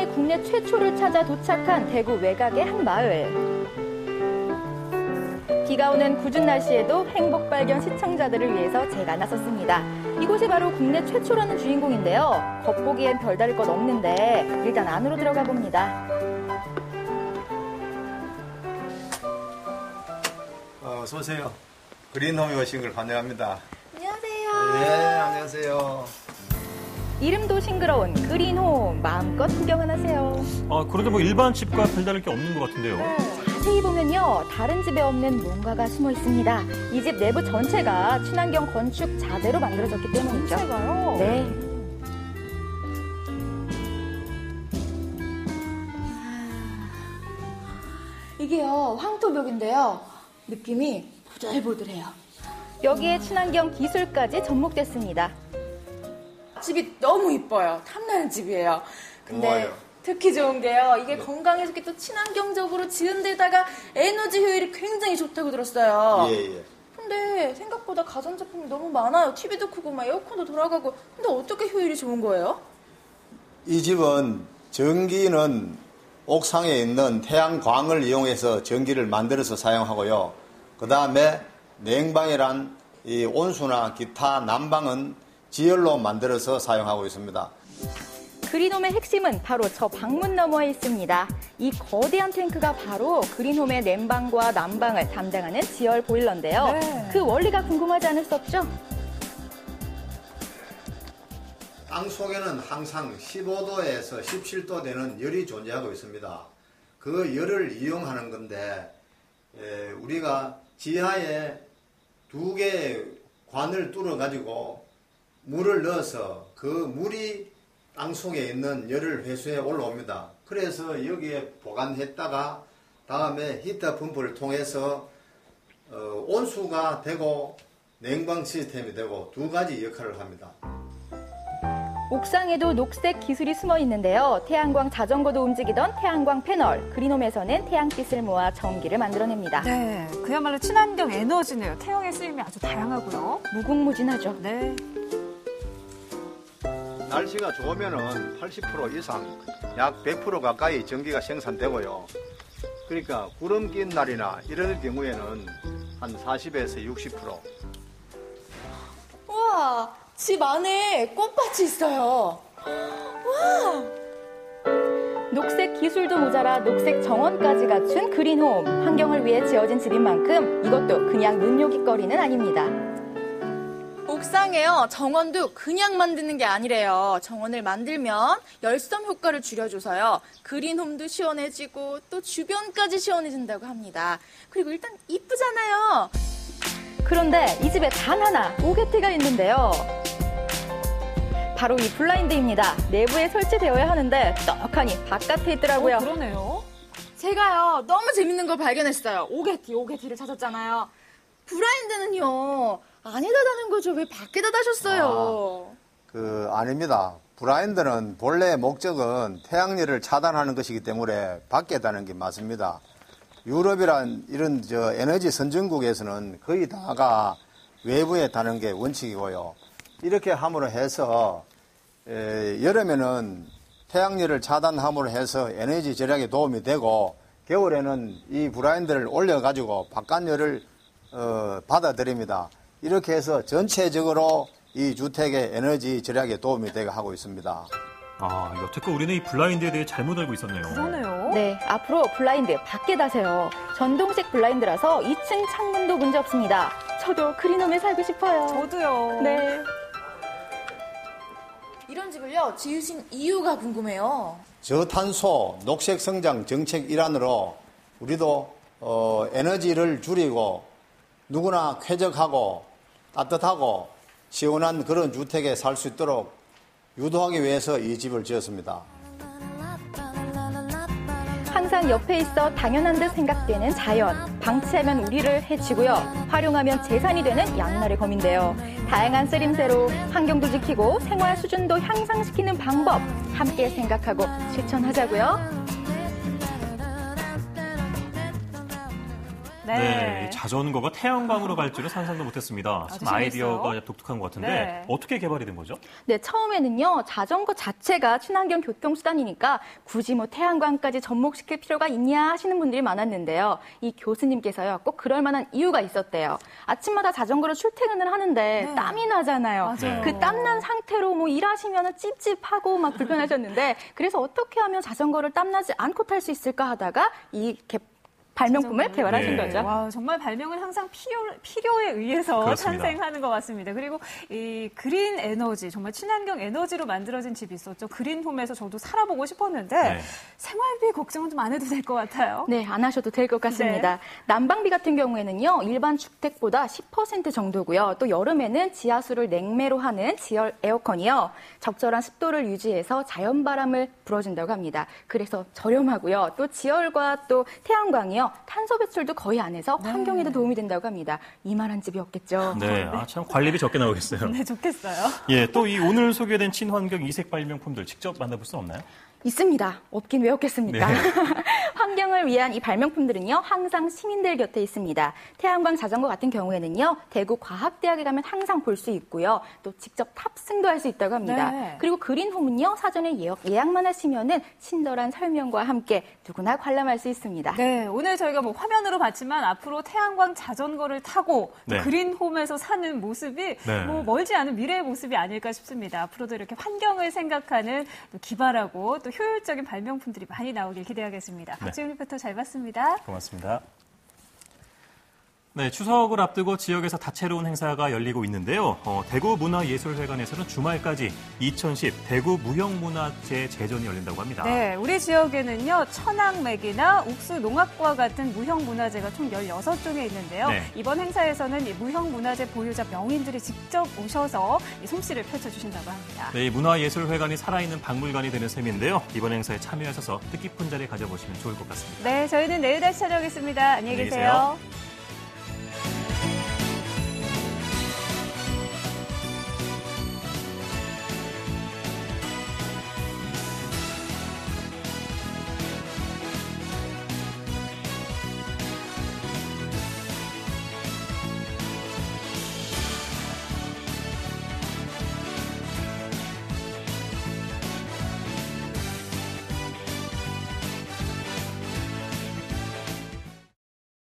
그린홈의 국내 최초를 찾아 도착한 대구 외곽의 한 마을. 비가 오는 궂은 날씨에도 행복 발견 시청자들을 위해서 제가 나섰습니다. 이곳이 바로 국내 최초라는 주인공인데요. 겉보기엔 별다를 것 없는데 일단 안으로 들어가 봅니다. 어서 오세요. 그린홈에 오신 걸 환영합니다. 안녕하세요. 네, 안녕하세요. 이름도 싱그러운 그린홈, 마음껏 구경은 하세요. 그런데 뭐 일반 집과 별다를 게 없는 것 같은데요. 자세히 보면요, 다른 집에 없는 뭔가가 숨어 있습니다. 이 집 내부 전체가 친환경 건축 자재로 만들어졌기 때문이죠. 전체가요? 네. 이게요, 황토벽인데요. 느낌이 보들보들해요. 여기에 친환경 기술까지 접목됐습니다. 집이 너무 이뻐요. 탐나는 집이에요. 근데 좋아요. 특히 좋은 게요. 이게 건강에 좋게 또 친환경적으로 지은 데다가 에너지 효율이 굉장히 좋다고 들었어요. 예. 근데 생각보다 가전제품이 너무 많아요. TV도 크고 막 에어컨도 돌아가고. 근데 어떻게 효율이 좋은 거예요? 이 집은 전기는 옥상에 있는 태양광을 이용해서 전기를 만들어서 사용하고요. 그 다음에 냉방이란 이 온수나 기타 난방은 지열로 만들어서 사용하고 있습니다. 그린홈의 핵심은 바로 저 방문 너머에 있습니다. 이 거대한 탱크가 바로 그린홈의 냉방과 난방을 담당하는 지열 보일러인데요. 네. 그 원리가 궁금하지 않으셨죠? 땅 속에는 항상 15도에서 17도 되는 열이 존재하고 있습니다. 그 열을 이용하는 건데 우리가 지하에 2개의 관을 뚫어가지고 물을 넣어서 그 물이 땅 속에 있는 열을 회수해 올라옵니다. 그래서 여기에 보관했다가 다음에 히터 펌프를 통해서 온수가 되고 냉방 시스템이 되고 두 가지 역할을 합니다. 옥상에도 녹색 기술이 숨어 있는데요. 태양광 자전거도 움직이던 태양광 패널. 그린홈에서는 태양빛을 모아 전기를 만들어냅니다. 네, 그야말로 친환경 에너지네요. 태양의 쓰임이 아주 다양하고요. 무궁무진하죠. 네. 날씨가 좋으면은 80% 이상, 약 100% 가까이 전기가 생산되고요. 그러니까 구름 낀 날이나 이럴 경우에는 한 40에서 60%. 우와, 집 안에 꽃밭이 있어요. 와! 녹색 기술도 모자라 녹색 정원까지 갖춘 그린홈. 환경을 위해 지어진 집인 만큼 이것도 그냥 눈요깃거리는 아닙니다. 옥상에요, 정원도 그냥 만드는 게 아니래요. 정원을 만들면 열섬 효과를 줄여줘서요. 그린홈도 시원해지고 또 주변까지 시원해진다고 합니다. 그리고 일단 이쁘잖아요. 그런데 이 집에 단 하나 오게티가 있는데요. 바로 이 블라인드입니다. 내부에 설치되어야 하는데 떡하니 바깥에 있더라고요. 그러네요. 제가요, 너무 재밌는 걸 발견했어요. 오게티를 찾았잖아요. 블라인드는요, 안에다 다는 거죠. 왜 밖에다 다셨어요? 아닙니다. 블라인드는 본래 목적은 태양열을 차단하는 것이기 때문에 밖에 다는 게 맞습니다. 유럽이란 이런 에너지 선진국에서는 거의 다가 외부에 다는 게 원칙이고요. 이렇게 함으로 해서 여름에는 태양열을 차단함으로 해서 에너지 절약에 도움이 되고 겨울에는 이 블라인드를 올려가지고 바깥열을 받아들입니다. 이렇게 해서 전체적으로 이 주택의 에너지 절약에 도움이 되게 하고 있습니다. 여태껏 우리는 이 블라인드에 대해 잘못 알고 있었네요. 그러네요. 네, 앞으로 블라인드 밖에 다세요. 전동식 블라인드라서 2층 창문도 문제 없습니다. 저도 그린홈에 살고 싶어요. 저도요. 네. 이런 집을요, 지으신 이유가 궁금해요. 저탄소 녹색 성장 정책 일환으로 우리도 에너지를 줄이고 누구나 쾌적하고 따뜻하고 시원한 그런 주택에 살 수 있도록 유도하기 위해서 이 집을 지었습니다. 항상 옆에 있어 당연한 듯 생각되는 자연. 방치하면 우리를 해치고요. 활용하면 재산이 되는 양날의 검인데요. 다양한 쓰림새로 환경도 지키고 생활 수준도 향상시키는 방법 함께 생각하고 실천하자고요. 네. 이 자전거가 태양광으로 갈 줄은 상상도 못했습니다. 참 재밌어요. 아이디어가 독특한 것 같은데 네. 어떻게 개발이 된 거죠? 네, 처음에는요, 자전거 자체가 친환경 교통수단이니까 굳이 뭐 태양광까지 접목시킬 필요가 있냐 하시는 분들이 많았는데요. 이 교수님께서요, 꼭 그럴 만한 이유가 있었대요. 아침마다 자전거로 출퇴근을 하는데 땀이 나잖아요. 맞아요. 그 땀난 상태로 뭐 일하시면 찝찝하고 막 불편하셨는데, 그래서 어떻게 하면 자전거를 땀나지 않고 탈 수 있을까 하다가 발명품을 개발하신 네. 거죠. 와, 정말 발명은 항상 필요에 의해서 그렇습니다. 탄생하는 것 같습니다. 그리고 이 그린 에너지, 정말 친환경 에너지로 만들어진 집이 있었죠. 그린홈에서 저도 살아보고 싶었는데 네. 생활비 걱정은 좀 안 해도 될 것 같아요. 네, 안 하셔도 될 것 같습니다. 난방비 같은 경우에는요, 일반 주택보다 10% 정도고요. 또 여름에는 지하수를 냉매로 하는 지열 에어컨이요, 적절한 습도를 유지해서 자연바람을 불어준다고 합니다. 그래서 저렴하고요. 또 지열과 또 태양광이요, 탄소 배출도 거의 안 해서 환경에도 도움이 된다고 합니다. 이만한 집이 없겠죠. 네, 참 관리비 적게 나오겠어요. 네, 좋겠어요. 예, 또 이 오늘 소개된 친환경 이색 발명품들 직접 만나볼 수 없나요? 있습니다. 없긴 왜 없겠습니까? 네. 환경을 위한 이 발명품들은요, 항상 시민들 곁에 있습니다. 태양광 자전거 같은 경우에는요, 대구 과학대학에 가면 항상 볼 수 있고요. 또 직접 탑승도 할 수 있다고 합니다. 네. 그리고 그린홈은요, 사전에 예약만 하시면은 친절한 설명과 함께 누구나 관람할 수 있습니다. 네, 오늘 저희가 뭐 화면으로 봤지만 앞으로 태양광 자전거를 타고 또 네. 그린홈에서 사는 모습이 네. 뭐 멀지 않은 미래의 모습이 아닐까 싶습니다. 앞으로도 이렇게 환경을 생각하는 또 기발하고 또 효율적인 발명품들이 많이 나오길 기대하겠습니다. 박지훈 리포터 잘 봤습니다. 고맙습니다. 네, 추석을 앞두고 지역에서 다채로운 행사가 열리고 있는데요. 대구 문화예술회관에서는 주말까지 2010 대구 무형문화재 제전이 열린다고 합니다. 네, 우리 지역에는요, 천황맥이나 욱수농악과 같은 무형문화재가 총 16종에 있는데요. 네. 이번 행사에서는 이 무형문화재 보유자 명인들이 직접 오셔서 이 솜씨를 펼쳐주신다고 합니다. 네, 이 문화예술회관이 살아있는 박물관이 되는 셈인데요. 이번 행사에 참여하셔서 뜻깊은 자리 가져보시면 좋을 것 같습니다. 네, 저희는 내일 다시 찾아오겠습니다. 안녕히 안녕히 계세요. 계세요.